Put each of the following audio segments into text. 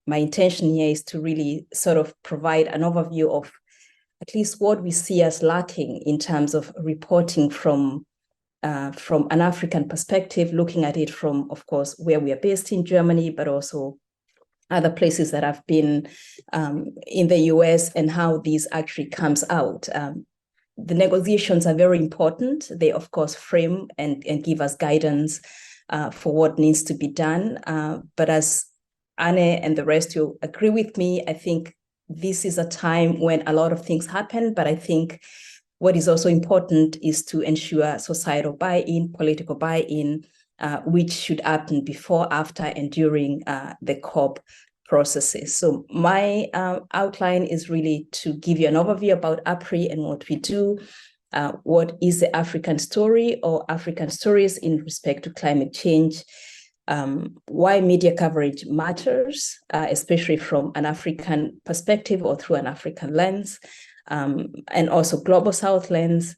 my intention here is to really sort of provide an overview of at least what we see as lacking in terms of reporting from an African perspective, looking at it from, of course, where we are based in Germany, but also other places that have been in the US, and how this actually comes out. The negotiations are very important. They, of course, frame and give us guidance for what needs to be done. But as Anne and the rest, you agree with me, I think this is a time when a lot of things happen, but I think what is also important is to ensure societal buy-in, political buy-in, which should happen before, after, and during the COP processes. So my outline is really to give you an overview about APRI and what we do, what is the African story or African stories in respect to climate change, why media coverage matters, especially from an African perspective or through an African lens, and also Global South lens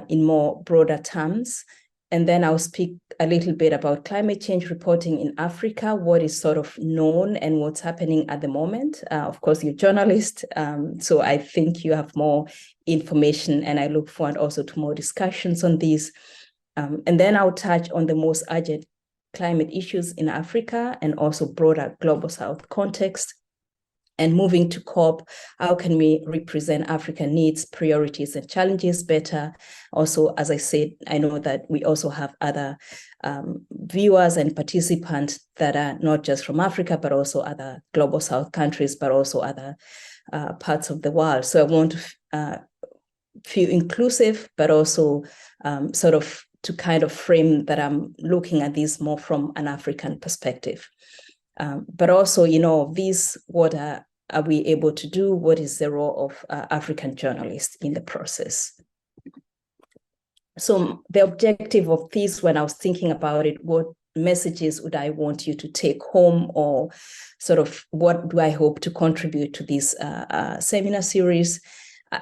in more broader terms. And then I'll speak a little bit about climate change reporting in Africa, what is sort of known and what's happening at the moment. Of course, you're a journalist, so I think you have more information, and I look forward also to more discussions on these. And then I'll touch on the most urgent climate issues in Africa and also broader Global South context. And moving to COP, how can we represent African needs, priorities, and challenges better? Also, as I said, I know that we also have other viewers and participants that are not just from Africa, but also other Global South countries, but also other parts of the world. So I want to feel inclusive, but also sort of to kind of frame that I'm looking at this more from an African perspective. But also, what are we able to do? What is the role of African journalists in the process? So the objective of this, when I was thinking about it, what messages would I want you to take home, or sort of what do I hope to contribute to this seminar series?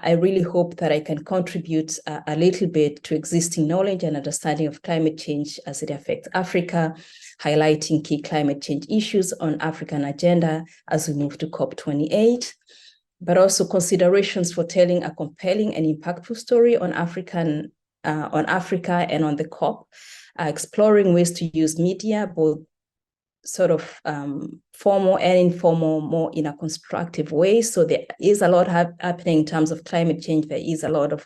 I really hope that I can contribute a little bit to existing knowledge and understanding of climate change as it affects Africa, highlighting key climate change issues on African agenda as we move to COP28, but also considerations for telling a compelling and impactful story on Africa and on the COP, exploring ways to use media, both sort of formal and informal, more in a constructive way. So there is a lot happening in terms of climate change. There is a lot of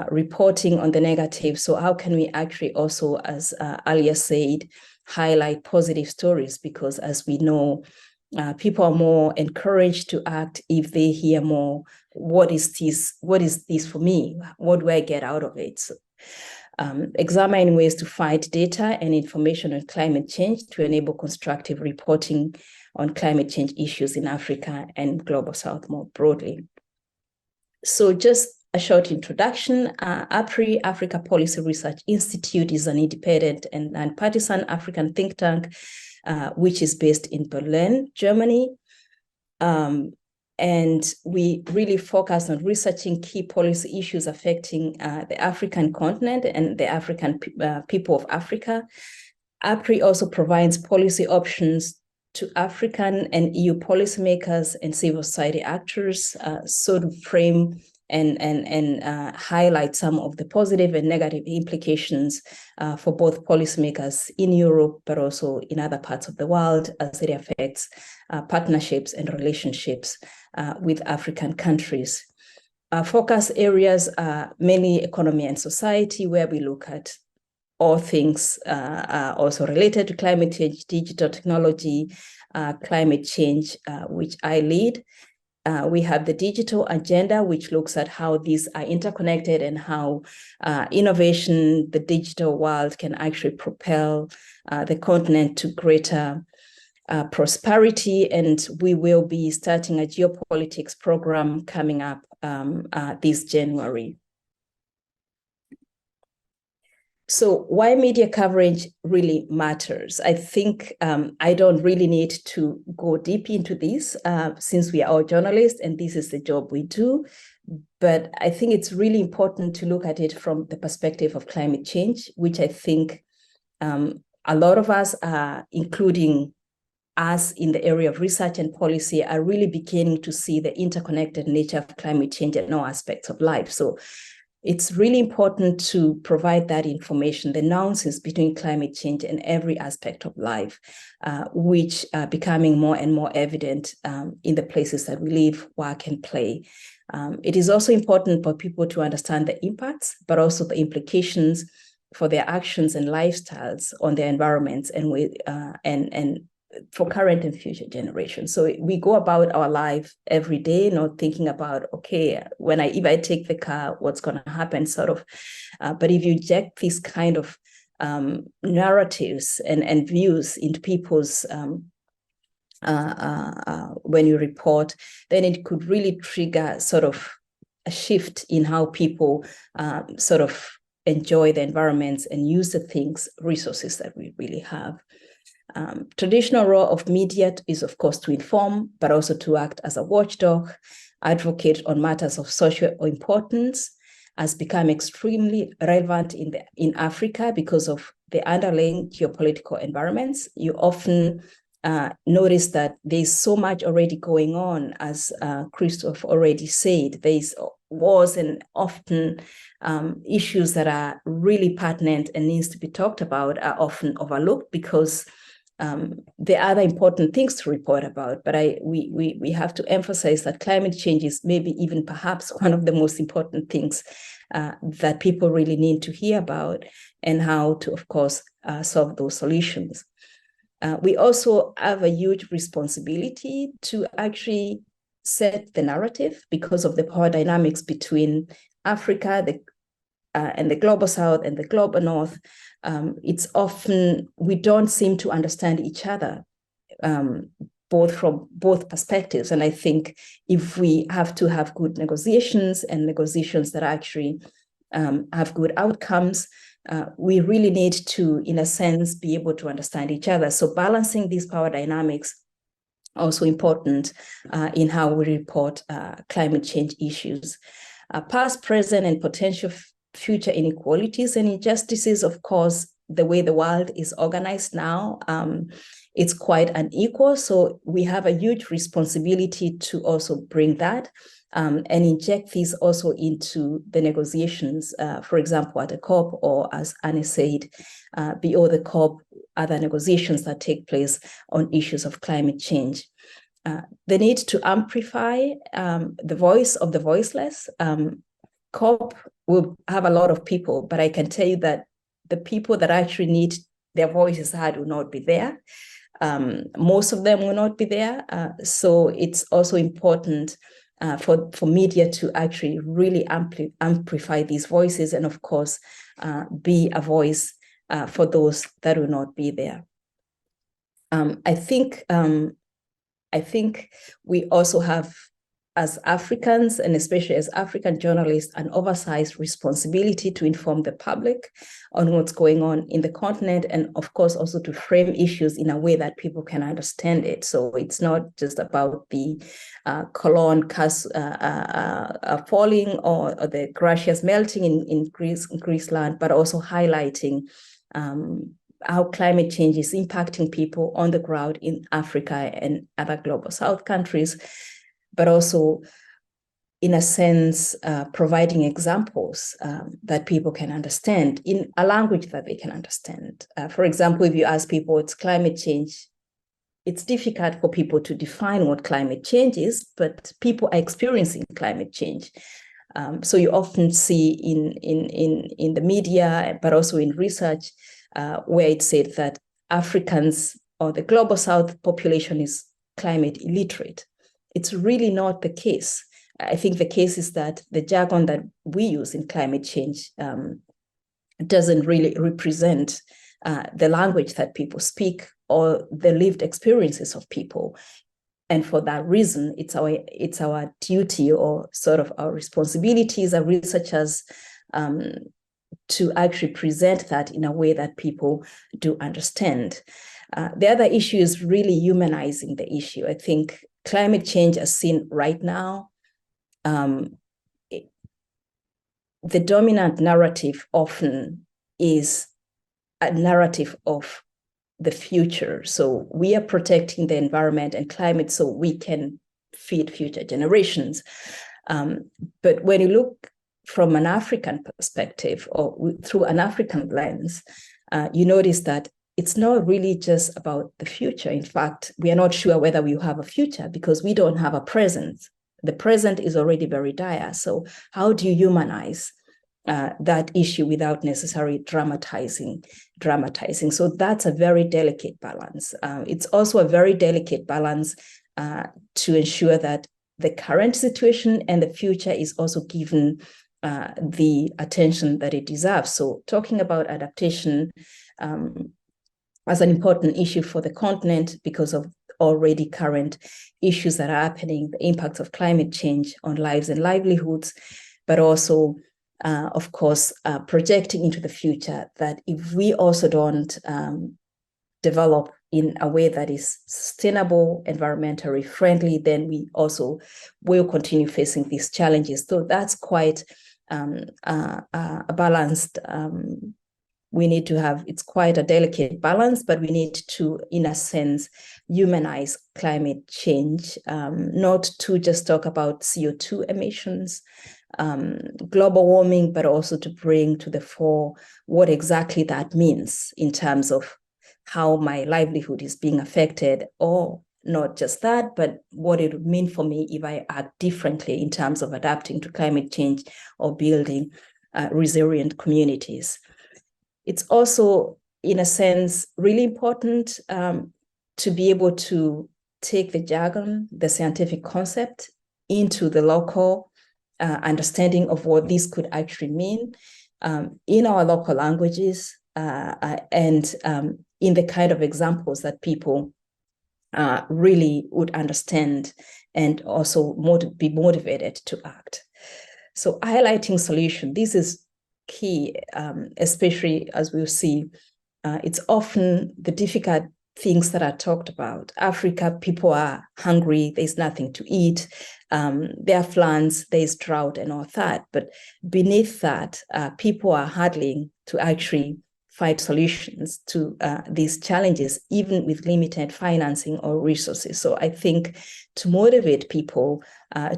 reporting on the negative. So how can we actually also, as Alia said, highlight positive stories? Because as we know, people are more encouraged to act if they hear more, what is this for me? What do I get out of it? So, examine ways to find data and information on climate change to enable constructive reporting on climate change issues in Africa and Global South more broadly. So just a short introduction. APRI, Africa Policy Research Institute, is an independent and nonpartisan African think tank, which is based in Berlin, Germany. And we really focus on researching key policy issues affecting the African continent and the African people of Africa. APRI also provides policy options to African and EU policymakers and civil society actors, sort of frame and highlight some of the positive and negative implications for both policymakers in Europe, but also in other parts of the world as it affects partnerships and relationships with African countries. Focus areas are mainly economy and society, where we look at all things also related to climate change, digital technology, climate change, which I lead. We have the digital agenda, which looks at how these are interconnected and how innovation, the digital world, can actually propel the continent to greater prosperity. And we will be starting a geopolitics program coming up this January. So why media coverage really matters? I think I don't really need to go deep into this since we are all journalists and this is the job we do. But I think it's really important to look at it from the perspective of climate change, which I think a lot of us are, including us in the area of research and policy are really beginning to see the interconnected nature of climate change in all aspects of life. So it's really important to provide that information, the nuances between climate change and every aspect of life, which are becoming more and more evident in the places that we live, work, and play. It is also important for people to understand the impacts, but also the implications for their actions and lifestyles on their environments and for current and future generations. So we go about our life every day, not thinking about, okay, if I take the car, what's going to happen, sort of. But if you inject these kind of narratives and views into people's when you report, then it could really trigger sort of a shift in how people sort of enjoy the environments and use the resources that we really have. Traditional role of media is, of course, to inform, but also to act as a watchdog, advocate on matters of social importance, has become extremely relevant in Africa because of the underlying geopolitical environments. You often notice that there's so much already going on, as Christoph already said. There's wars and often issues that are really pertinent and needs to be talked about are often overlooked because there are other important things to report about. But we have to emphasize that climate change is maybe even perhaps one of the most important things that people really need to hear about, and how to, of course, solve those solutions. We also have a huge responsibility to actually set the narrative because of the power dynamics between Africa and the global south and the global north. It's often, we don't seem to understand each other, from both perspectives. And I think if we have to have good negotiations and negotiations that actually have good outcomes, we really need to, in a sense, be able to understand each other. So balancing these power dynamics also important in how we report climate change issues. Past, present, and potential future inequalities and injustices, of course, the way the world is organized now, it's quite unequal. So we have a huge responsibility to also bring that and inject these also into the negotiations, for example, at a COP, or as Anne said, beyond the COP, other negotiations that take place on issues of climate change. The need to amplify the voice of the voiceless. COP will have a lot of people, but I can tell you that the people that actually need their voices heard will not be there. Most of them will not be there. So it's also important for media to actually really amplify these voices, and of course, be a voice for those that will not be there. I think we also have, as Africans, and especially as African journalists, an oversized responsibility to inform the public on what's going on in the continent, and of course also to frame issues in a way that people can understand it. So it's not just about the colon falling or the glaciers melting in Greeceland, but also highlighting how climate change is impacting people on the ground in Africa and other global south countries, but also, in a sense, providing examples that people can understand in a language that they can understand. For example, if you ask people what's climate change, it's difficult for people to define what climate change is, but people are experiencing climate change. So you often see in the media, but also in research, where it's said that Africans or the global south population is climate illiterate. It's really not the case. I think the case is that the jargon that we use in climate change doesn't really represent the language that people speak or the lived experiences of people. And for that reason, it's our duty, or sort of our responsibilities as researchers, to actually present that in a way that people do understand. The other issue is really humanizing the issue. I think climate change, as seen right now, the dominant narrative often is a narrative of the future. So we are protecting the environment and climate so we can feed future generations. But when you look from an African perspective or through an African lens, you notice that it's not really just about the future. In fact, we are not sure whether we have a future because we don't have a present. The present is already very dire. So how do you humanize that issue without necessarily dramatizing? So that's a very delicate balance. It's also a very delicate balance to ensure that the current situation and the future is also given the attention that it deserves. So talking about adaptation as an important issue for the continent because of already current issues that are happening, the impacts of climate change on lives and livelihoods, but also, of course, projecting into the future that if we also don't develop in a way that is sustainable, environmentally friendly, then we also will continue facing these challenges. So that's quite a balanced, we need to have, it's quite a delicate balance, but we need to, in a sense, humanize climate change, not to just talk about CO2 emissions, global warming, but also to bring to the fore what exactly that means in terms of how my livelihood is being affected, or not just that, but what it would mean for me if I act differently in terms of adapting to climate change or building resilient communities. It's also, in a sense, really important to be able to take the jargon, the scientific concept, into the local understanding of what this could actually mean in our local languages and in the kind of examples that people really would understand and also be motivated to act. So highlighting solution, this is key, especially as we'll see, it's often the difficult things that are talked about. Africa, people are hungry, there's nothing to eat, there are floods, there's drought and all that. But beneath that, people are huddling to actually find solutions to these challenges, even with limited financing or resources. So I think to motivate people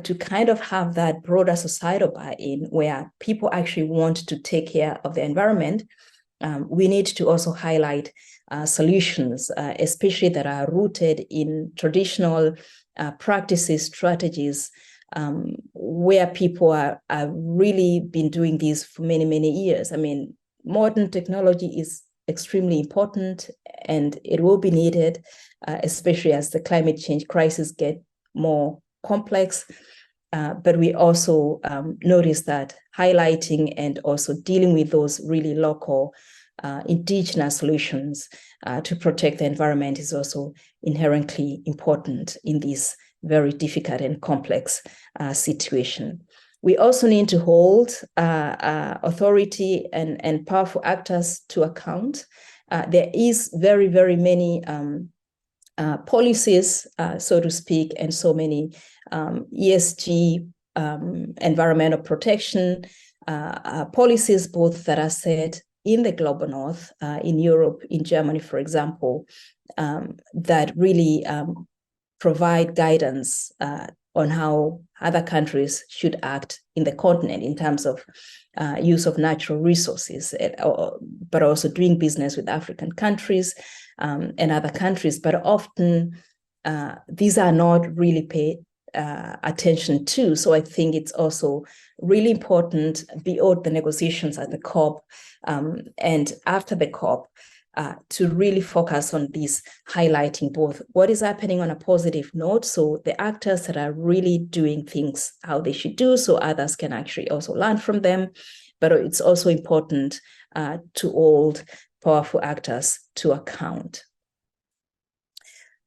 to kind of have that broader societal buy-in where people actually want to take care of the environment, we need to also highlight solutions, especially that are rooted in traditional practices, strategies, where people are really been doing this for many, many years. I mean, modern technology is extremely important and it will be needed, especially as the climate change crisis get more complex. But we also notice that highlighting and also dealing with those really local indigenous solutions to protect the environment is also inherently important in this very difficult and complex situation. We also need to hold authority and powerful actors to account. There is very, very many policies, so to speak, and so many ESG, environmental protection policies, both that are set in the global north, in Europe, in Germany, for example, that really provide guidance on how other countries should act in the continent in terms of use of natural resources, but also doing business with African countries and other countries. But often these are not really paid attention to. So I think it's also really important beyond the negotiations at the COP and after the COP to really focus on this, highlighting both what is happening on a positive note, so the actors that are really doing things how they should do, so others can actually also learn from them. But it's also important to hold powerful actors to account.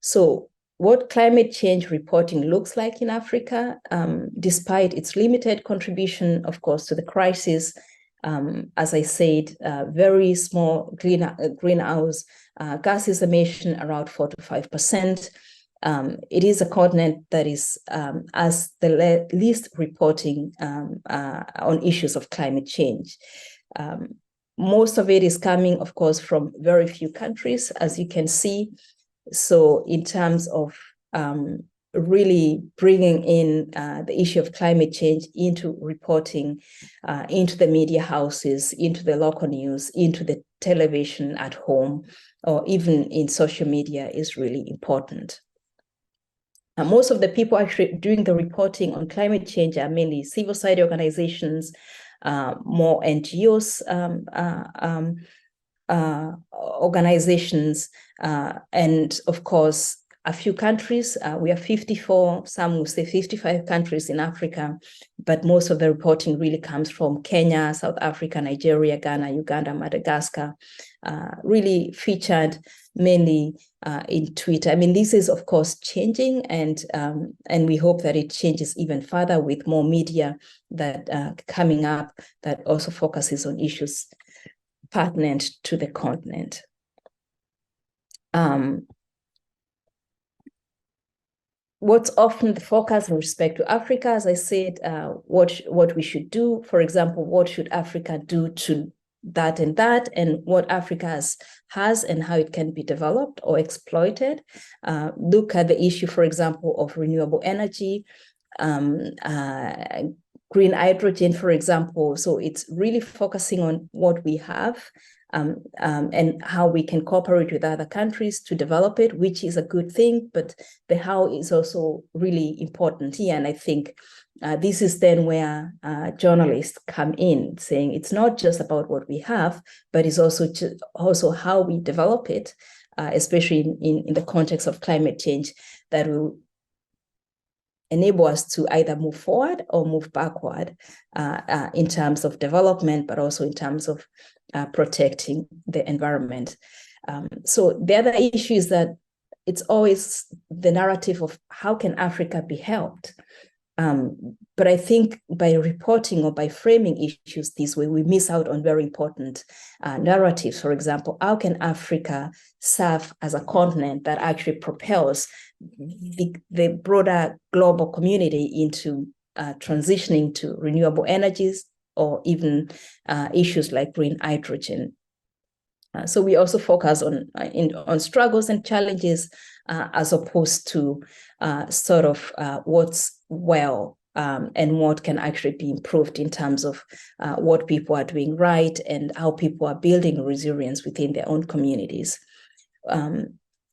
So what climate change reporting looks like in Africa, despite its limited contribution, of course, to the crisis, as I said, very small greenhouse gases emission, around 4 to 5%. It is a continent that is as the least reporting on issues of climate change. Most of it is coming, of course, from very few countries, as you can see. So in terms of really bringing in the issue of climate change into reporting, into the media houses, into the local news, into the television at home, or even in social media is really important. Most of the people actually doing the reporting on climate change are mainly civil society organizations, more NGOs, organizations, and of course, a few countries. We are 54, some will say 55 countries in Africa, but most of the reporting really comes from Kenya, South Africa, Nigeria, Ghana, Uganda, Madagascar, really featured mainly in Twitter. I mean, this is, of course, changing, and we hope that it changes even further with more media that coming up that also focuses on issues pertinent to the continent. What's often the focus in respect to Africa, as I said, what we should do, for example, what should Africa do to that, and what Africa has and how it can be developed or exploited. Look at the issue, for example, of renewable energy, green hydrogen, for example. So it's really focusing on what we have and how we can cooperate with other countries to develop it, which is a good thing, but the how is also really important here. And I think this is then where journalists come in, saying it's not just about what we have, but it's also how we develop it, especially in the context of climate change, that will enable us to either move forward or move backward in terms of development, but also in terms of protecting the environment. So the other issue is that it's always the narrative of how can Africa be helped? But I think by reporting or by framing issues this way, we miss out on very important narratives. For example, how can Africa serve as a continent that actually propels the broader global community into transitioning to renewable energies or even issues like green hydrogen? So we also focus on struggles and challenges as opposed to sort of what's well and what can actually be improved in terms of what people are doing right and how people are building resilience within their own communities.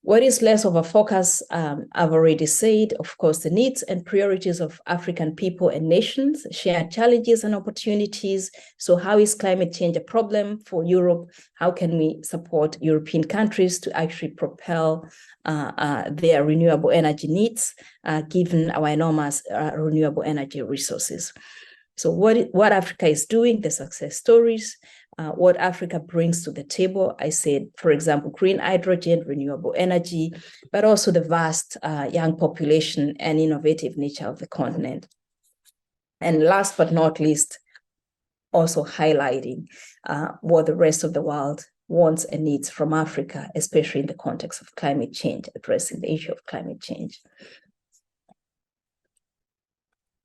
What is less of a focus, I've already said, of course, the needs and priorities of African people and nations, share challenges and opportunities. So how is climate change a problem for Europe? How can we support European countries to actually propel their renewable energy needs, given our enormous renewable energy resources? So what Africa is doing, the success stories, what Africa brings to the table. I said, for example, green hydrogen, renewable energy, but also the vast young population and innovative nature of the continent. And last but not least, also highlighting what the rest of the world wants and needs from Africa, especially in the context of climate change, addressing the issue of climate change.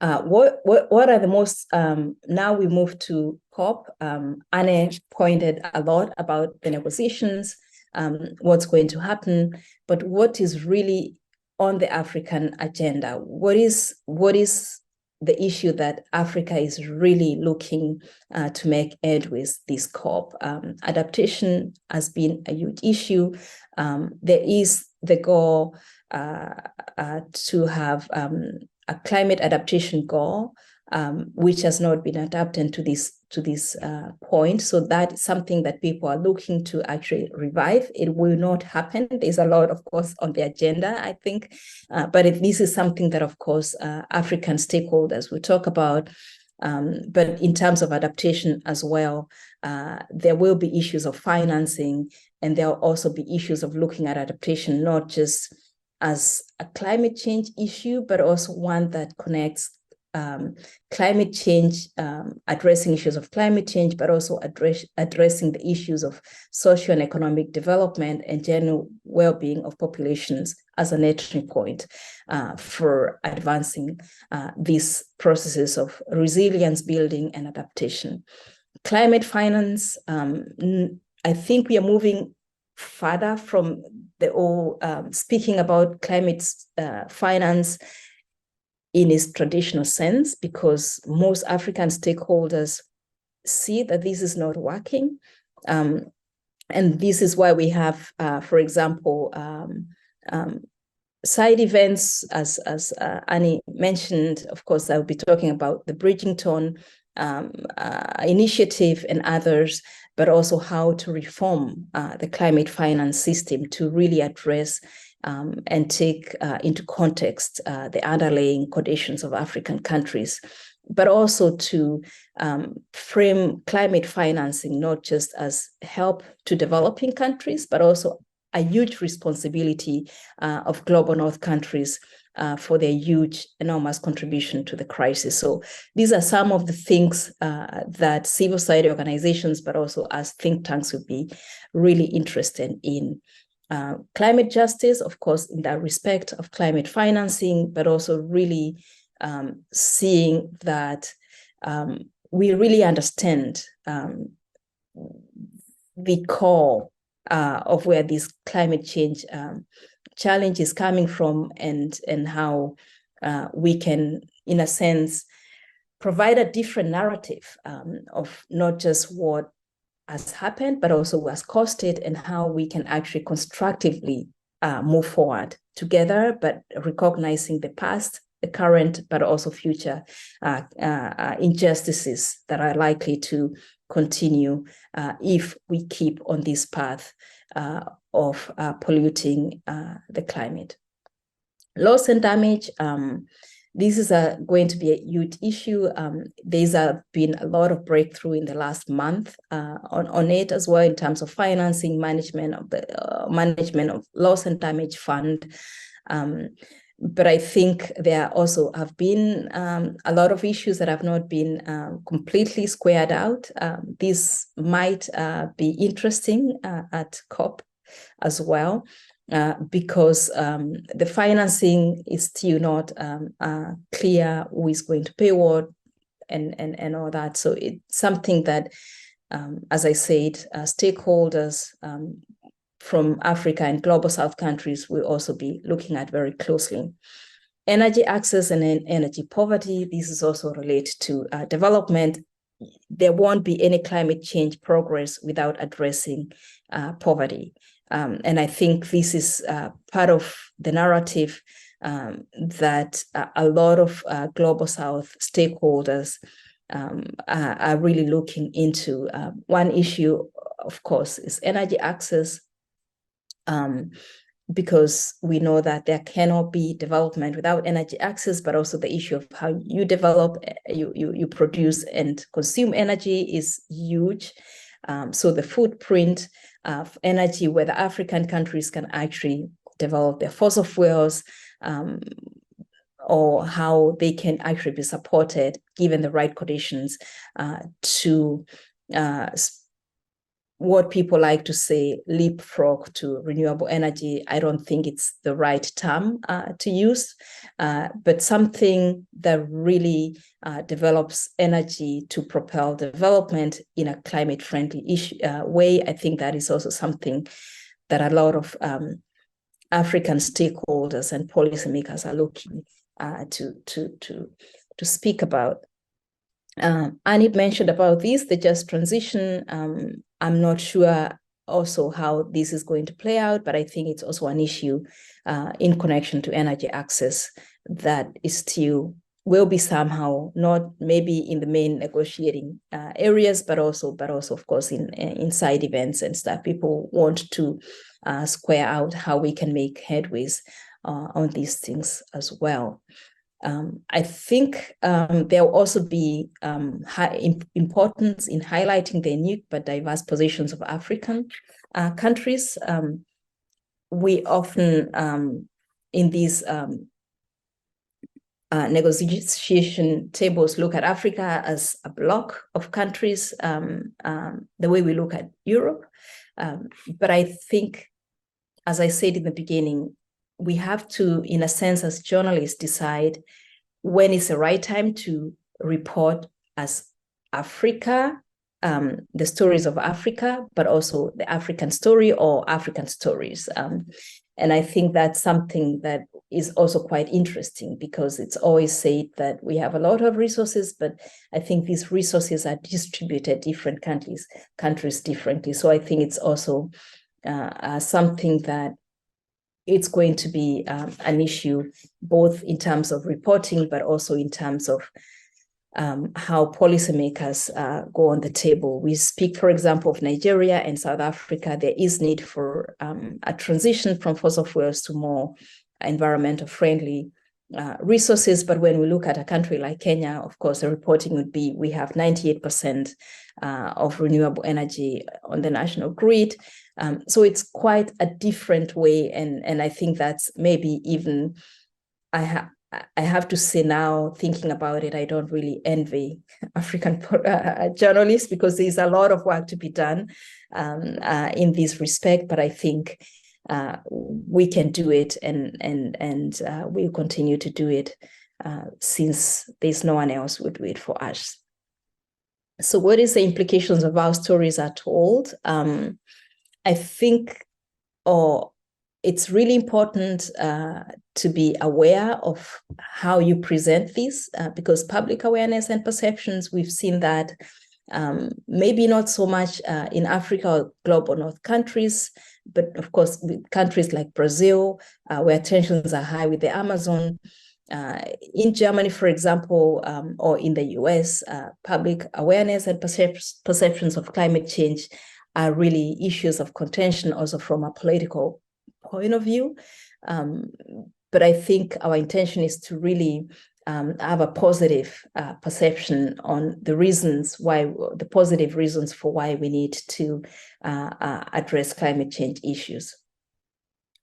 What are the most, now we move to COP. Anne pointed a lot about the negotiations, what's going to happen, but what is really on the African agenda? What is the issue that Africa is really looking to make head with this COP? Adaptation has been a huge issue. There is the goal to have a climate adaptation goal, which has not been adapted to this point. So that's something that people are looking to actually revive. It will not happen. There's a lot, of course, on the agenda, I think. But this is something that, of course, African stakeholders will talk about. But in terms of adaptation as well, there will be issues of financing, and there will also be issues of looking at adaptation, not just as a climate change issue, but also one that connects climate change, addressing issues of climate change, but also addressing the issues of social and economic development and general well-being of populations as an entry point for advancing these processes of resilience building and adaptation. Climate finance, I think we are moving further from the old speaking about climate finance in its traditional sense, because most African stakeholders see that this is not working. And this is why we have, for example, side events, as Annie mentioned. Of course, I'll be talking about the Bridgington initiative and others, but also how to reform the climate finance system to really address and take into context the underlying conditions of African countries, but also to frame climate financing not just as help to developing countries, but also a huge responsibility of global North countries for their huge, enormous contribution to the crisis. So these are some of the things that civil society organizations, but also as think tanks, would be really interested in. Climate justice, of course, in that respect of climate financing, but also really seeing that we really understand the core of where this climate change challenge is coming from, and how we can, in a sense, provide a different narrative of not just what has happened, but also what has caused it, and how we can actually constructively move forward together, but recognizing the past, the current, but also future injustices that are likely to continue if we keep on this path of polluting the climate. Loss and damage, this is going to be a huge issue. There's been a lot of breakthrough in the last month on it as well, in terms of financing, management of the management of loss and damage fund. But I think there also have been a lot of issues that have not been completely squared out. This might be interesting at COP as well, because the financing is still not clear who is going to pay what and all that. So it's something that, as I said, stakeholders from Africa and global South countries will also be looking at very closely. Energy access and energy poverty, this is also related to development. There won't be any climate change progress without addressing poverty. And I think this is part of the narrative that a lot of global South stakeholders are really looking into. One issue, of course, is energy access, because we know that there cannot be development without energy access, but also the issue of how you develop, you produce and consume energy is huge. So the footprint of energy, whether African countries can actually develop their fossil fuels, or how they can actually be supported, given the right conditions, to what people like to say, leapfrog to renewable energy. I don't think it's the right term to use, but something that really develops energy to propel development in a climate-friendly way. I think that is also something that a lot of African stakeholders and policymakers are looking to speak about. Annie mentioned about this, the just transition. I'm not sure also how this is going to play out, but I think it's also an issue in connection to energy access that is still will be somehow not maybe in the main negotiating areas, but also of course in side events and stuff. People want to square out how we can make headways on these things as well. I think there will also be high importance in highlighting the unique but diverse positions of African countries. We often, in these negotiation tables, look at Africa as a block of countries, the way we look at Europe. But I think, as I said in the beginning, we have to, in a sense, as journalists, decide when is the right time to report as Africa the stories of Africa, but also the African story or African stories. And I think that's something that is also quite interesting, because it's always said that we have a lot of resources, but I think these resources are distributed different countries differently. So I think it's also something that it's going to be an issue, both in terms of reporting, but also in terms of how policymakers go on the table. We speak, for example, of Nigeria and South Africa. There is need for a transition from fossil fuels to more environmental friendly resources. But when we look at a country like Kenya, of course, the reporting would be we have 98% of renewable energy on the national grid. So it's quite a different way. And I think that's maybe even, I have to say now, thinking about it, I don't really envy African journalists, because there's a lot of work to be done in this respect. But I think we can do it, and we'll continue to do it since there's no one else who would do it for us. So what is the implications of our stories are told? I think, it's really important to be aware of how you present this, because public awareness and perceptions, we've seen that maybe not so much in Africa or global north countries, but of course with countries like Brazil, where tensions are high with the Amazon. In Germany, for example, or in the US, public awareness and perceptions of climate change are really issues of contention, also from a political point of view. But I think our intention is to really have a positive perception on the reasons why, the positive reasons for why we need to address climate change issues.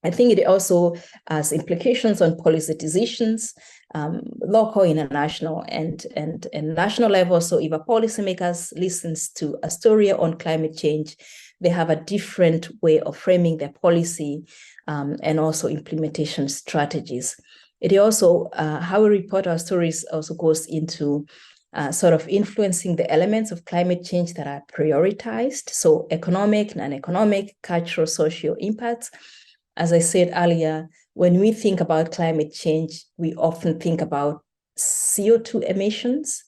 I think it also has implications on policy decisions, local, international, and national level. So if a policymaker listens to a story on climate change, they have a different way of framing their policy and also implementation strategies. It also, how we report our stories also goes into sort of influencing the elements of climate change that are prioritized. So economic, non-economic, cultural, social impacts. As I said earlier, when we think about climate change, we often think about CO2 emissions,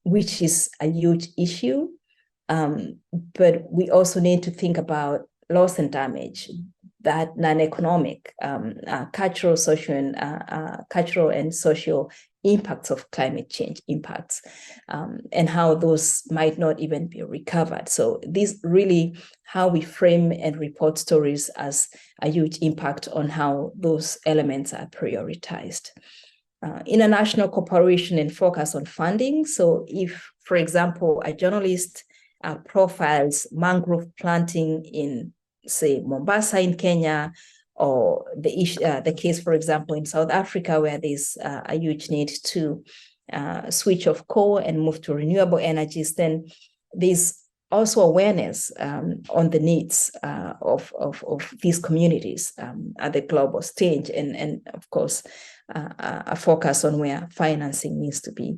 which is a huge issue. But we also need to think about loss and damage, that non-economic, cultural, social, and social impacts of climate change impacts, and how those might not even be recovered. So this really how we frame and report stories as a huge impact on how those elements are prioritized. International cooperation and focus on funding. So if, for example, a journalist profiles mangrove planting in, say, Mombasa in Kenya, or the case, for example, in South Africa, where there's a huge need to switch off coal and move to renewable energies, then there's also awareness on the needs of these communities at the global stage, and of course, a focus on where financing needs to be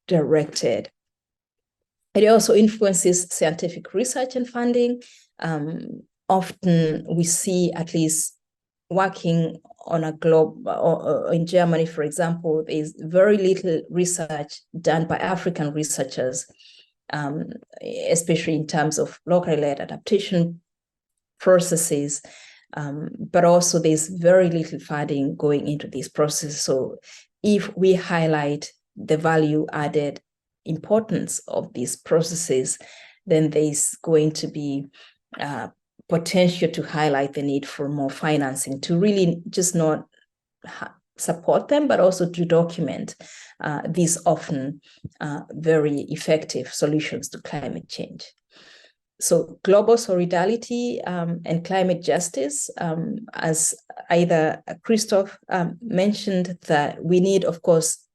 directed. It also influences scientific research and funding. Often we see, at least working on a globe, or in Germany, for example, there's very little research done by African researchers, especially in terms of locally led adaptation processes. But also there's very little funding going into these processes. So if we highlight the value added importance of these processes, then there's going to be potential to highlight the need for more financing to really just not support them, but also to document these often very effective solutions to climate change. So global solidarity and climate justice, as either Christoph mentioned, that we need, of course,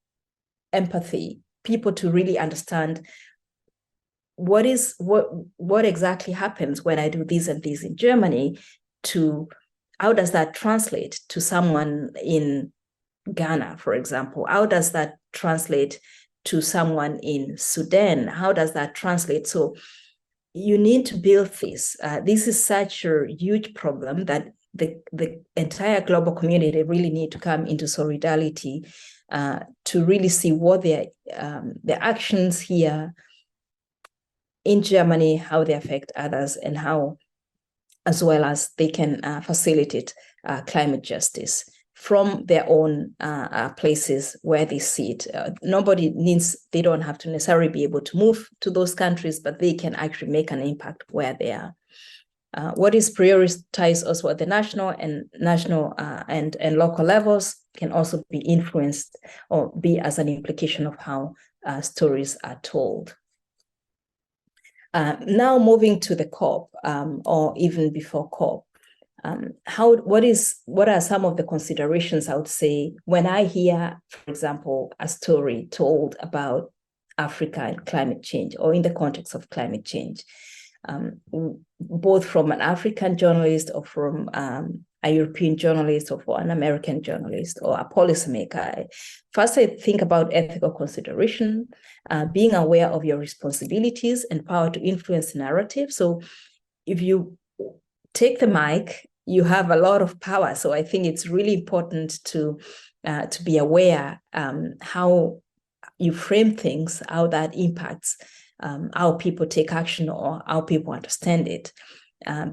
empathy, people to really understand what exactly happens when I do this and this in Germany, to how does that translate to someone in Ghana, for example? How does that translate to someone in Sudan? How does that translate? So you need to build this. This is such a huge problem that the entire global community really need to come into solidarity to really see what their actions here in Germany, how they affect others, and how, as well as they can facilitate climate justice from their own places where they see it. They don't have to necessarily be able to move to those countries, but they can actually make an impact where they are. What is prioritized also at the national and local levels can also be influenced or be as an implication of how stories are told. Now moving to the COP, or even before COP, what are some of the considerations I would say when I hear, for example, a story told about Africa and climate change, or in the context of climate change, both from an African journalist or from a European journalist or for an American journalist or a policymaker. First, I think about ethical consideration, being aware of your responsibilities and power to influence the narrative. So if you take the mic, you have a lot of power. So I think it's really important to be aware how you frame things, how that impacts how people take action or how people understand it.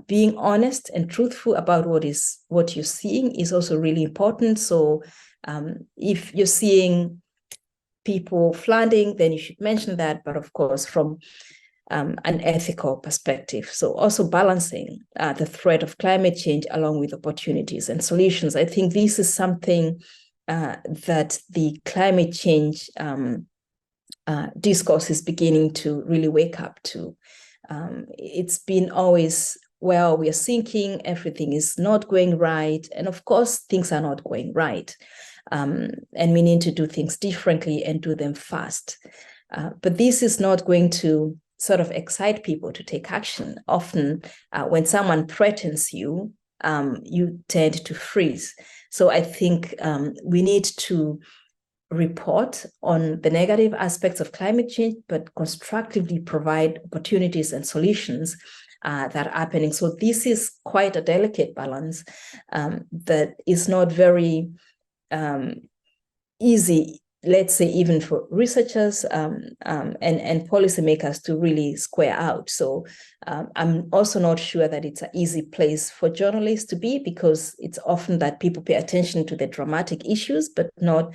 Being honest and truthful about what you're seeing is also really important. So if you're seeing people flooding, then you should mention that, but of course from an ethical perspective. So also balancing the threat of climate change along with opportunities and solutions. I think this is something that the climate change discourse is beginning to really wake up to. It's been always, well, we are sinking, everything is not going right. And of course, things are not going right. And we need to do things differently and do them fast. But this is not going to sort of excite people to take action. Often when someone threatens you, you tend to freeze. So I think we need to report on the negative aspects of climate change, but constructively provide opportunities and solutions that are happening. So this is quite a delicate balance that is not very easy, let's say, even for researchers and policymakers to really square out. So I'm also not sure that it's an easy place for journalists to be, because it's often that people pay attention to the dramatic issues, but not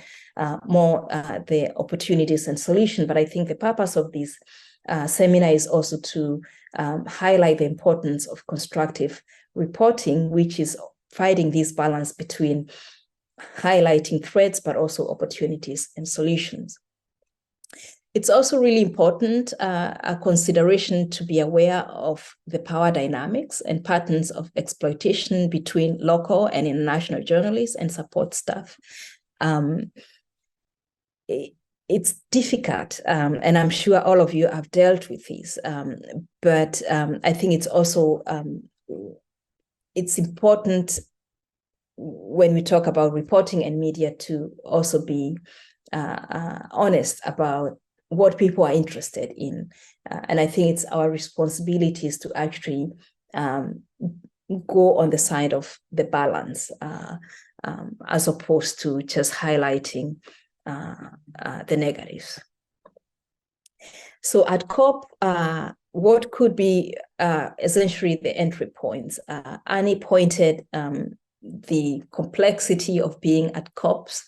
more the opportunities and solutions. But I think the purpose of this seminar is also to highlight the importance of constructive reporting, which is finding this balance between highlighting threats, but also opportunities and solutions. It's also really important, a consideration to be aware of the power dynamics and patterns of exploitation between local and international journalists and support staff. It's difficult, and I'm sure all of you have dealt with this, but I think it's also, it's important when we talk about reporting and media to also be honest about what people are interested in. And I think it's our responsibilities to actually go on the side of the balance as opposed to just highlighting the negatives. So at COP, what could be essentially the entry points? Annie pointed the complexity of being at COPs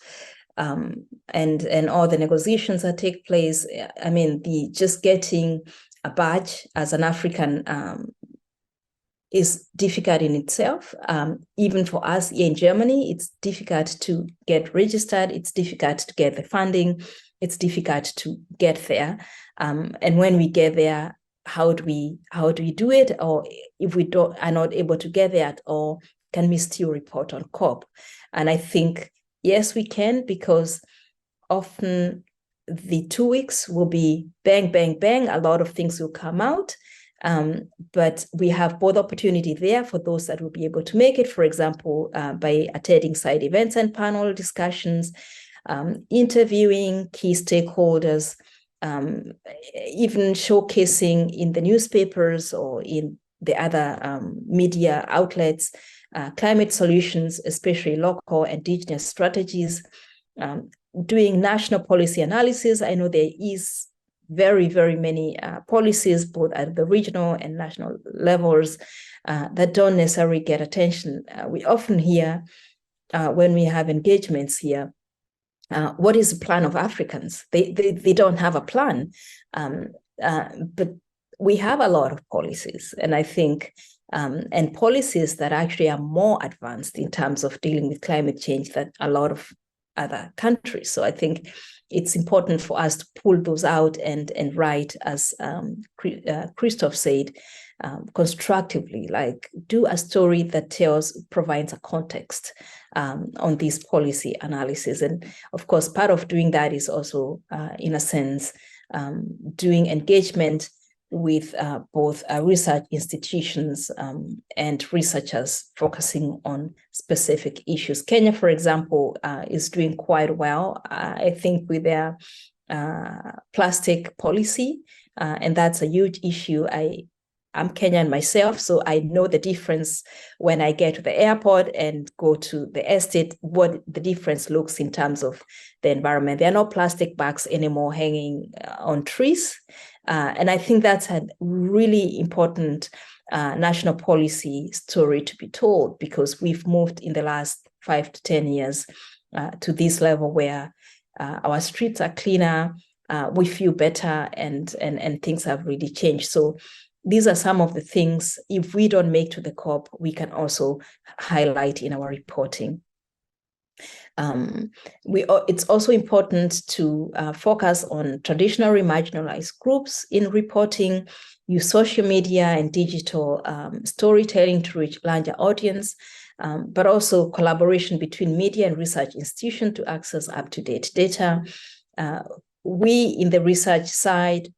and all the negotiations that take place. I mean, just getting a badge as an African is difficult in itself. Even for us here in Germany, it's difficult to get registered. It's difficult to get the funding. It's difficult to get there. And when we get there, how do we do it? Or if we are not able to get there at all, can we still report on COP? And I think, yes, we can, because often the 2 weeks will be bang, bang, bang. A lot of things will come out. But we have both opportunity there for those that will be able to make it, for example, by attending side events and panel discussions. interviewing key stakeholders, even showcasing in the newspapers or in the other media outlets, climate solutions, especially local indigenous strategies, doing national policy analysis. I know there is very, very many policies, both at the regional and national levels, that don't necessarily get attention. We often hear when we have engagements here, what is the plan of Africans? They don't have a plan, but we have a lot of policies, and I think, and policies that actually are more advanced in terms of dealing with climate change than a lot of other countries. So I think it's important for us to pull those out and write, as Christoph said, constructively, like do a story that provides a context on this policy analysis. And of course, part of doing that is also, in a sense, doing engagement with both research institutions and researchers focusing on specific issues. Kenya, for example, is doing quite well, I think, with their plastic policy, and that's a huge issue. I'm Kenyan myself, so I know the difference when I get to the airport and go to the estate, what the difference looks in terms of the environment. There are no plastic bags anymore hanging on trees. And I think that's a really important national policy story to be told, because we've moved in the last 5 to 10 years to this level where our streets are cleaner, we feel better, and things have really changed. So these are some of the things, if we don't make to the COP, we can also highlight in our reporting. It's also important to focus on traditionally marginalized groups in reporting, use social media and digital storytelling to reach larger audience, but also collaboration between media and research institutions to access up-to-date data. We, in the research side,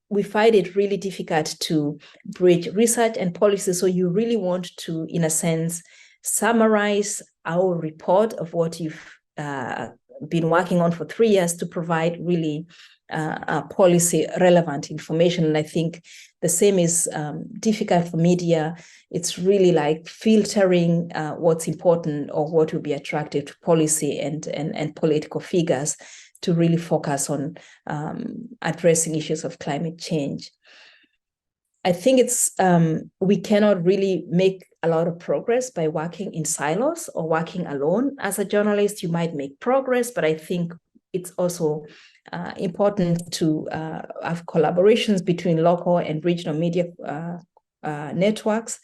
we find it really difficult to bridge research and policy. So you really want to, in a sense, summarize our report of what you've been working on for 3 years to provide really policy relevant information. And I think the same is difficult for media. It's really like filtering what's important or what will be attractive to policy and political figures to really focus on addressing issues of climate change. I think it's we cannot really make a lot of progress by working in silos or working alone. As a journalist, you might make progress, but I think it's also important to have collaborations between local and regional media networks,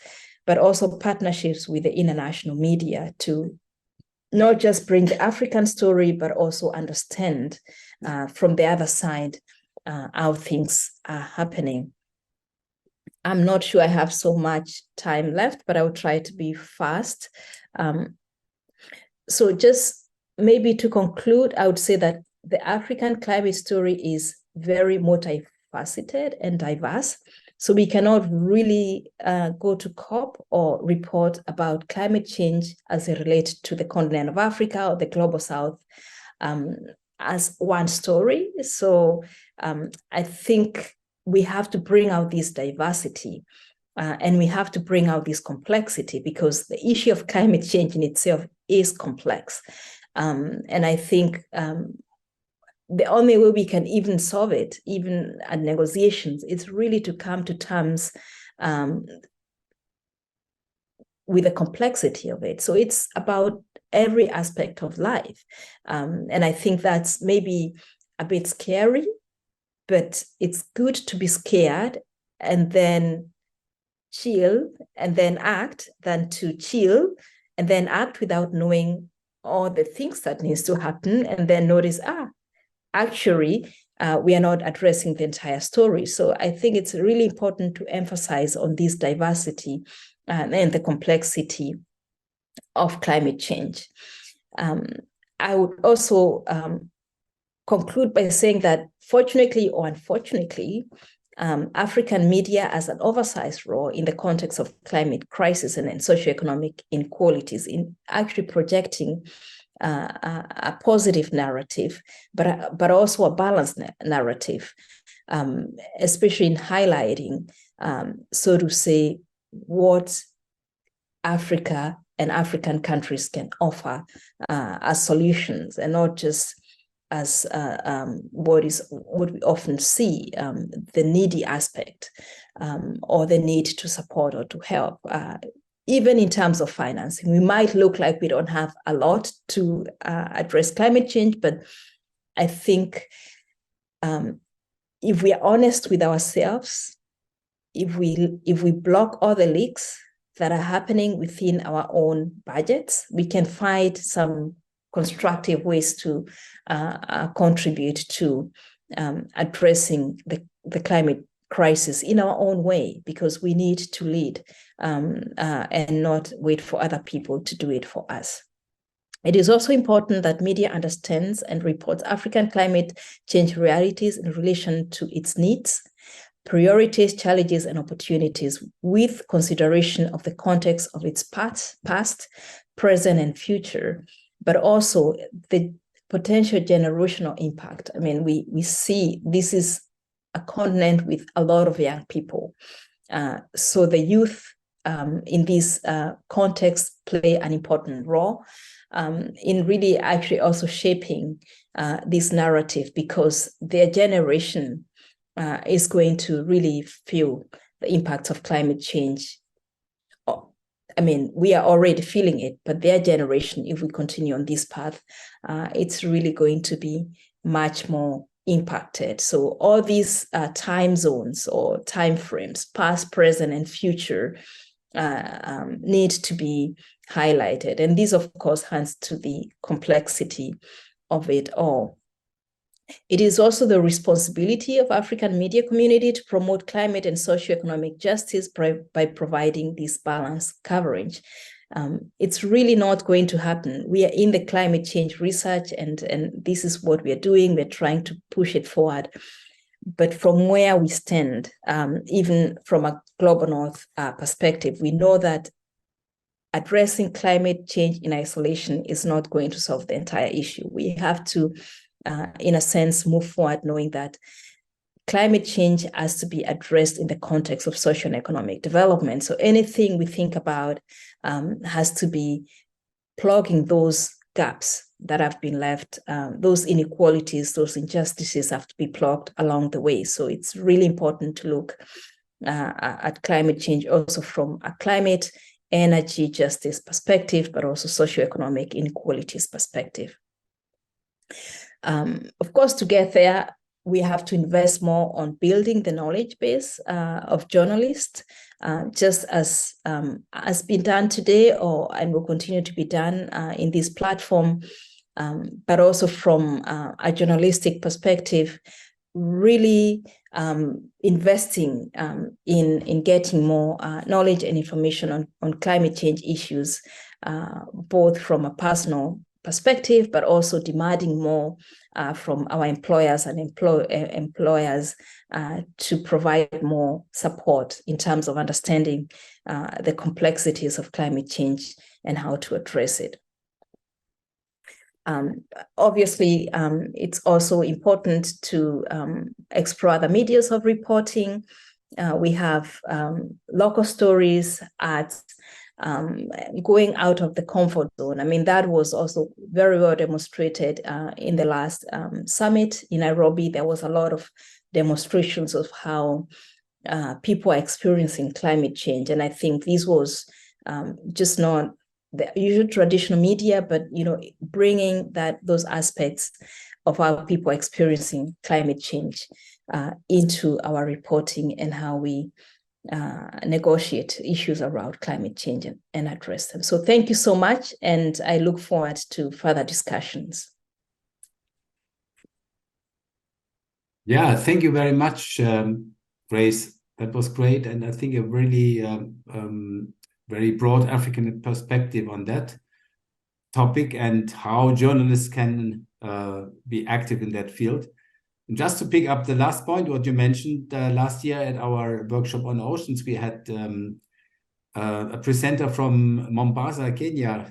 but also partnerships with the international media to not just bring the African story, but also understand from the other side how things are happening. I'm not sure I have so much time left, but I will try to be fast. So just maybe to conclude, I would say that the African climate story is very multifaceted and diverse. So we cannot really go to COP or report about climate change as it relates to the continent of Africa or the global South as one story. So I think we have to bring out this diversity and we have to bring out this complexity, because the issue of climate change in itself is complex. And I think the only way we can even solve it, even at negotiations, is really to come to terms with the complexity of it. So it's about every aspect of life. And I think that's maybe a bit scary, but it's good to be scared and then chill and then act than to chill and then act without knowing all the things that needs to happen and then notice, actually, we are not addressing the entire story. So I think it's really important to emphasize on this diversity and the complexity of climate change. I would also conclude by saying that, fortunately or unfortunately, African media has an oversized role in the context of climate crisis and socioeconomic inequalities in actually projecting a positive narrative, but also a balanced narrative, especially in highlighting, so to say, what Africa and African countries can offer as solutions, and not just as what we often see, the needy aspect, or the need to support or to help. Even in terms of financing, we might look like we don't have a lot to address climate change, but I think if we are honest with ourselves, if we block all the leaks that are happening within our own budgets, we can find some constructive ways to contribute to addressing the climate crisis in our own way, because we need to lead and not wait for other people to do it for us. It is also important that media understands and reports African climate change realities in relation to its needs, priorities, challenges, and opportunities, with consideration of the context of its past, present, and future, but also the potential generational impact. I mean, we see this is a continent with a lot of young people. So the youth in this context play an important role in really actually also shaping this narrative, because their generation is going to really feel the impact of climate change. I mean, we are already feeling it, but their generation, if we continue on this path, it's really going to be much more impacted. So all these time zones or time frames, past, present, and future, need to be highlighted. And this, of course, hands to the complexity of it all. It is also the responsibility of African media community to promote climate and socioeconomic justice by providing this balanced coverage. It's really not going to happen. We are in the climate change research, and this is what we are doing. We're trying to push it forward. But from where we stand, even from a Global North perspective, we know that addressing climate change in isolation is not going to solve the entire issue. We have to, in a sense, move forward knowing that climate change has to be addressed in the context of social and economic development. So anything we think about has to be plugging those gaps that have been left, those inequalities, those injustices have to be plugged along the way. So it's really important to look at climate change also from a climate, energy, justice perspective, but also socioeconomic inequalities perspective. Of course, to get there, we have to invest more on building the knowledge base of journalists, just as has been done today, and will continue to be done in this platform, but also from a journalistic perspective, really investing in getting more knowledge and information on climate change issues, both from a personal perspective, but also demanding more from our employers and employers to provide more support in terms of understanding the complexities of climate change and how to address it. Obviously, it's also important to explore other medias of reporting. We have local stories, ads, going out of the comfort zone. I mean, that was also very well demonstrated in the last summit in Nairobi. There was a lot of demonstrations of how people are experiencing climate change. And I think this was just not the usual traditional media, but bringing those aspects of how people are experiencing climate change into our reporting and how we negotiate issues around climate change and address them. So thank you so much, and I look forward to further discussions. Yeah, thank you very much, Grace. That was great, and I think a really very broad African perspective on that topic and how journalists can be active in that field. And just to pick up the last point, what you mentioned last year at our workshop on oceans, we had a presenter from Mombasa, Kenya.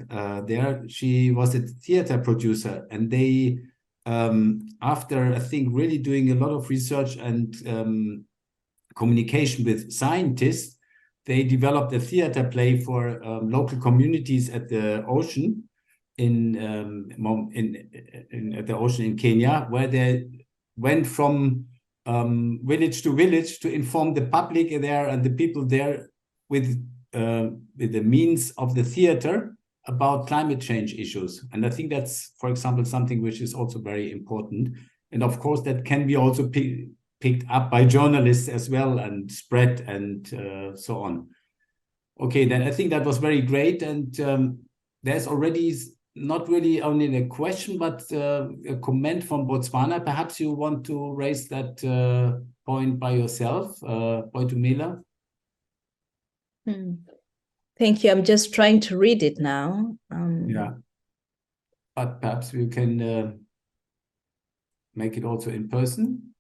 There, she was a theater producer, and they, after I think really doing a lot of research and communication with scientists, they developed a theater play for local communities at the ocean at the ocean in Kenya, where they went from village to village to inform the public there and the people there with the means of the theater about climate change issues. And I think that's, for example, something which is also very important. And of course, that can be also picked up by journalists as well and spread and so on. Okay, then I think that was very great. And there's already not really only a question, but a comment from Botswana. Perhaps you want to raise that point by yourself, Boitumela? Thank you. I'm just trying to read it now. Yeah, but perhaps we can make it also in person.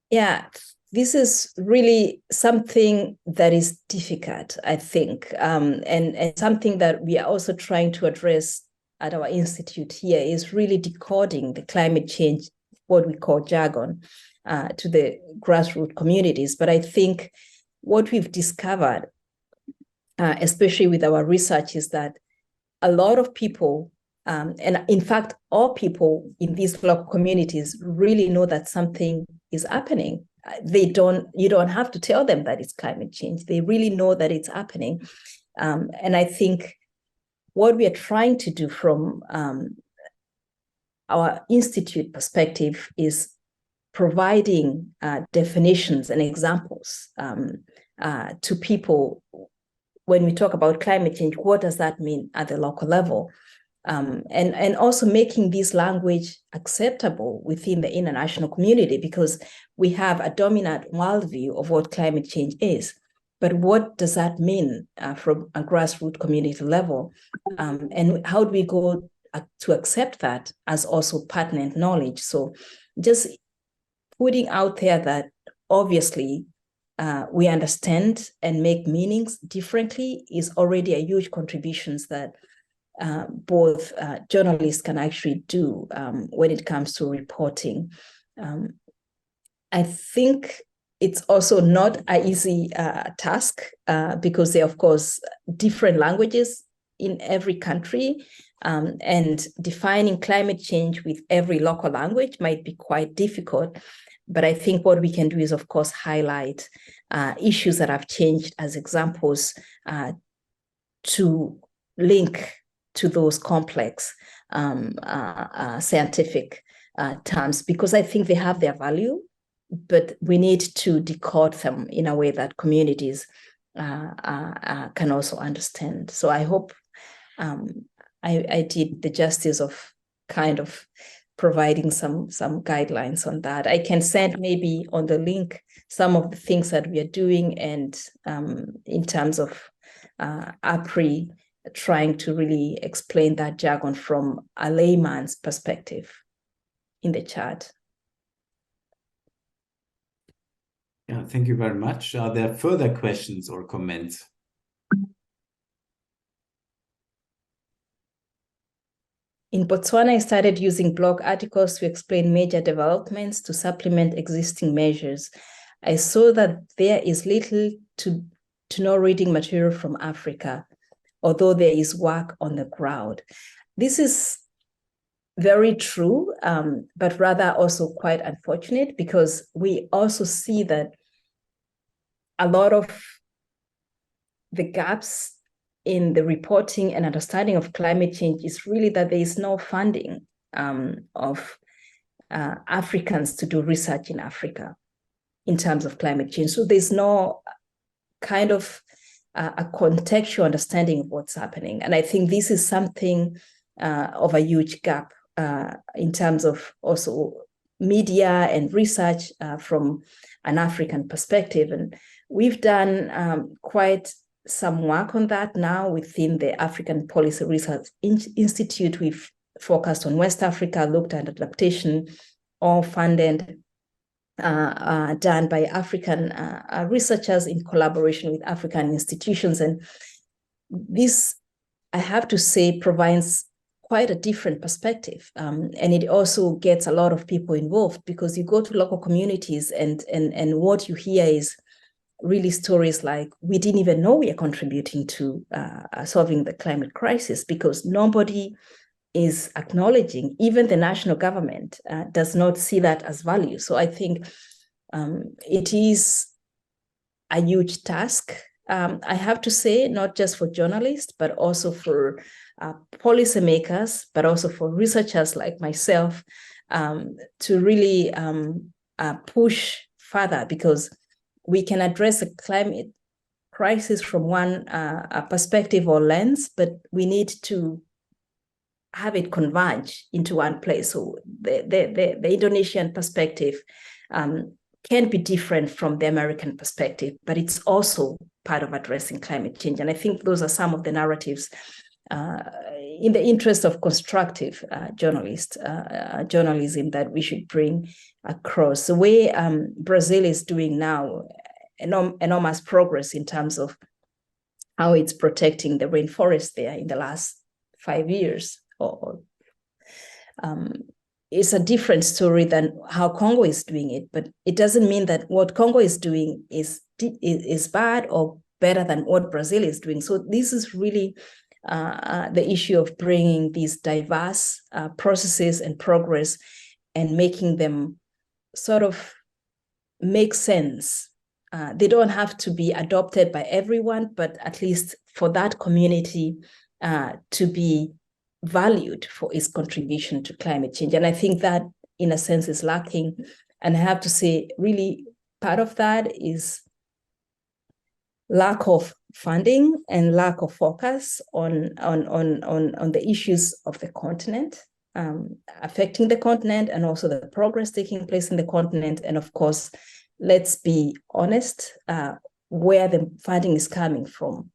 Yeah, this is really something that is difficult, I think, and something that we are also trying to address at our institute here is really decoding the climate change, what we call jargon, to the grassroots communities. But I think what we've discovered, especially with our research, is that a lot of people, and in fact, all people in these local communities really know that something is happening. You don't have to tell them that it's climate change. They really know that it's happening. And I think what we are trying to do from our institute perspective is providing definitions and examples to people. When we talk about climate change, what does that mean at the local level? And also making this language acceptable within the international community, because we have a dominant worldview of what climate change is. But what does that mean from a grassroots community level? And how do we go to accept that as also pertinent knowledge? So just putting out there that obviously we understand and make meanings differently is already a huge contribution that both journalists can actually do when it comes to reporting. I think it's also not an easy task because there are, of course, different languages in every country, and defining climate change with every local language might be quite difficult. But I think what we can do is, of course, highlight issues that have changed as examples to link to those complex scientific terms, because I think they have their value, but we need to decode them in a way that communities can also understand. So I hope I did the justice of kind of providing some guidelines on that. I can send maybe on the link some of the things that we are doing, and in terms of APRI, trying to really explain that jargon from a layman's perspective in the chat. Yeah, thank you very much. Are there further questions or comments? In Botswana, I started using blog articles to explain major developments to supplement existing measures. I saw that there is little to no reading material from Africa, although there is work on the ground. This is very true, but rather also quite unfortunate, because we also see that a lot of the gaps in the reporting and understanding of climate change is really that there is no funding of Africans to do research in Africa in terms of climate change. So there's no kind of a contextual understanding of what's happening. And I think this is something of a huge gap in terms of also media and research from an African perspective. And we've done quite some work on that now within the African Policy Research Institute. We've focused on West Africa, looked at adaptation, all funded done by African researchers in collaboration with African institutions. And this, I have to say, provides quite a different perspective. And it also gets a lot of people involved, because you go to local communities and what you hear is really stories like, we didn't even know we are contributing to solving the climate crisis, because nobody is acknowledging, even the national government does not see that as value. So I think it is a huge task, I have to say, not just for journalists, but also for policymakers, but also for researchers like myself, to really push further, because we can address the climate crisis from one perspective or lens, but we need to have it converge into one place. So the Indonesian perspective can be different from the American perspective, but it's also part of addressing climate change. And I think those are some of the narratives in the interest of constructive journalism that we should bring across. The way Brazil is doing now, enormous progress in terms of how it's protecting the rainforest there in the last 5 years. It's a different story than how Congo is doing it, but it doesn't mean that what Congo is doing is bad or better than what Brazil is doing. So this is really the issue of bringing these diverse processes and progress and making them sort of make sense. They don't have to be adopted by everyone, but at least for that community to be valued for its contribution to climate change. And I think that, in a sense, is lacking. And I have to say, really, part of that is lack of funding and lack of focus on the issues of the continent, affecting the continent, and also the progress taking place in the continent. And of course, let's be honest, where the funding is coming from.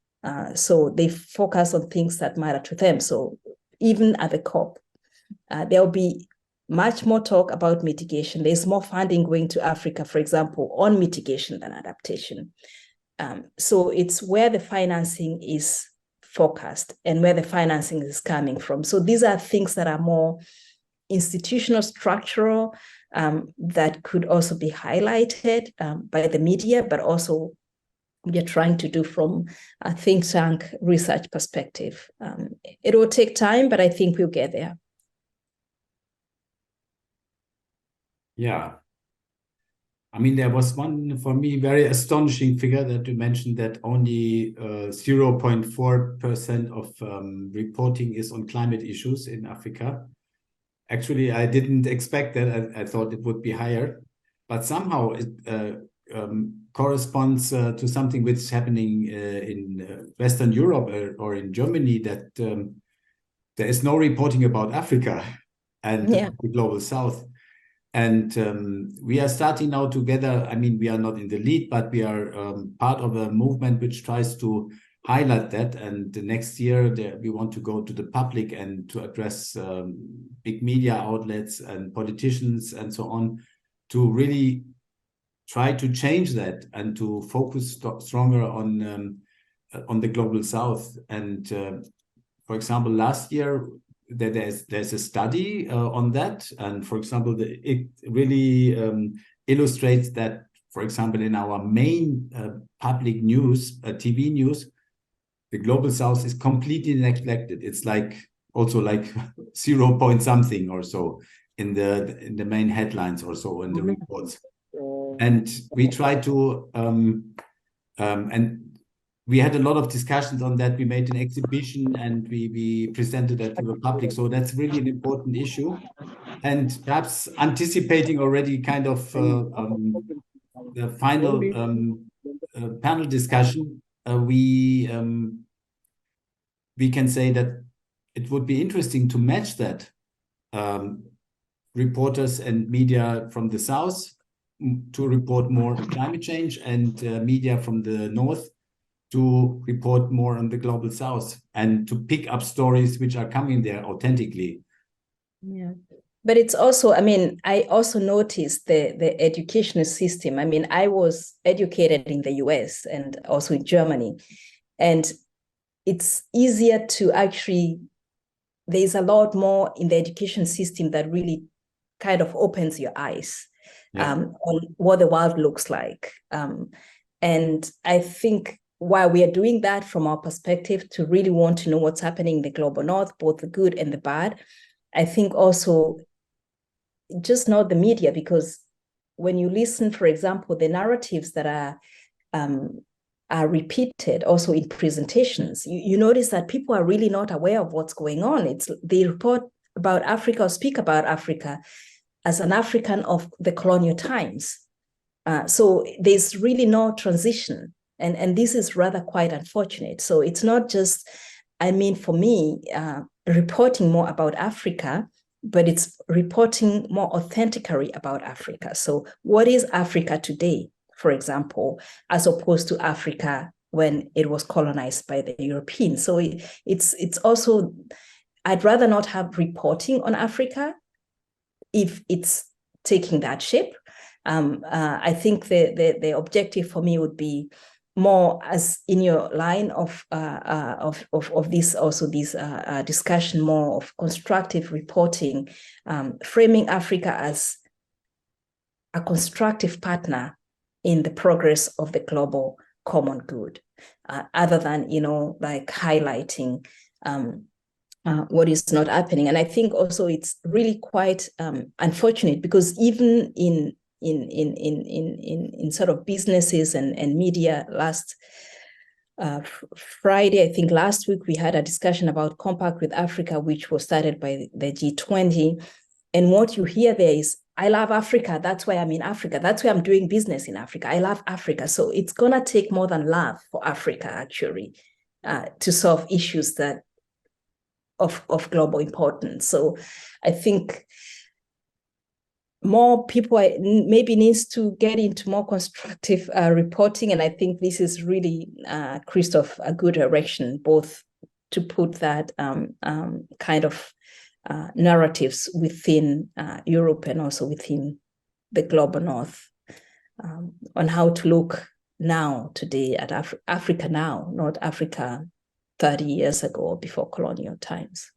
So they focus on things that matter to them. So even at the COP, there'll be much more talk about mitigation. There's more funding going to Africa, for example, on mitigation than adaptation. So it's where the financing is focused and where the financing is coming from. So these are things that are more institutional, structural, that could also be highlighted by the media, but also we are trying to do from a think tank research perspective. It will take time, but I think we'll get there. Yeah. I mean, there was one, for me, very astonishing figure that you mentioned, that only 0.4% of reporting is on climate issues in Africa. Actually, I didn't expect that. I thought it would be higher, but somehow it corresponds to something which is happening in Western Europe or in Germany, that there is no reporting about Africa and the global South. And we are starting now together. I mean, we are not in the lead, but we are part of a movement which tries to highlight that. And the next year, we want to go to the public and to address big media outlets and politicians and so on, to really try to change that and to focus stronger on the global South. And for example, last year, there's a study on that, and for example, it really illustrates that, for example, in our main public news, TV news, the global South is completely neglected. It's like also like 0 point something or so in the main headlines or so in the reports. And we try to and we had a lot of discussions on that. We made an exhibition and we presented that to the public. So that's really an important issue. And perhaps anticipating already kind of the final panel discussion, we can say that it would be interesting to match that reporters and media from the South to report more on climate change, and media from the North to report more on the global South, and to pick up stories which are coming there authentically. Yeah, But it's also, I mean, I also noticed the educational system. I mean, I was educated in the US and also in Germany, and it's easier to actually, there's a lot more in the education system that really kind of opens your eyes on what the world looks like. And I think while we are doing that from our perspective to really want to know what's happening in the global north, both the good and the bad, I think also just not the media, because when you listen, for example, the narratives that are repeated also in presentations, you notice that people are really not aware of what's going on. They report about Africa or speak about Africa as an African of the colonial times. So there's really no transition. And this is rather quite unfortunate. So it's not just, I mean, for me, reporting more about Africa, but it's reporting more authentically about Africa. So what is Africa today, for example, as opposed to Africa when it was colonized by the Europeans? So it's also, I'd rather not have reporting on Africa if it's taking that shape. I think the objective for me would be more as in your line of this, also this discussion, more of constructive reporting, framing Africa as a constructive partner in the progress of the global common good, other than, like highlighting what is not happening. And I think also it's really quite unfortunate, because even in sort of businesses and media, last Friday, I think last week, we had a discussion about Compact with Africa, which was started by the G20. And what you hear there is, I love Africa. That's why I'm in Africa. That's why I'm doing business in Africa. I love Africa. So it's going to take more than love for Africa, actually, to solve issues that of global importance. So I think more people maybe needs to get into more constructive reporting. And I think this is really, Christoph, a good direction, both to put that kind of narratives within Europe and also within the global north, on how to look now, today, at Africa now, not Africa 30 years ago, before colonial times.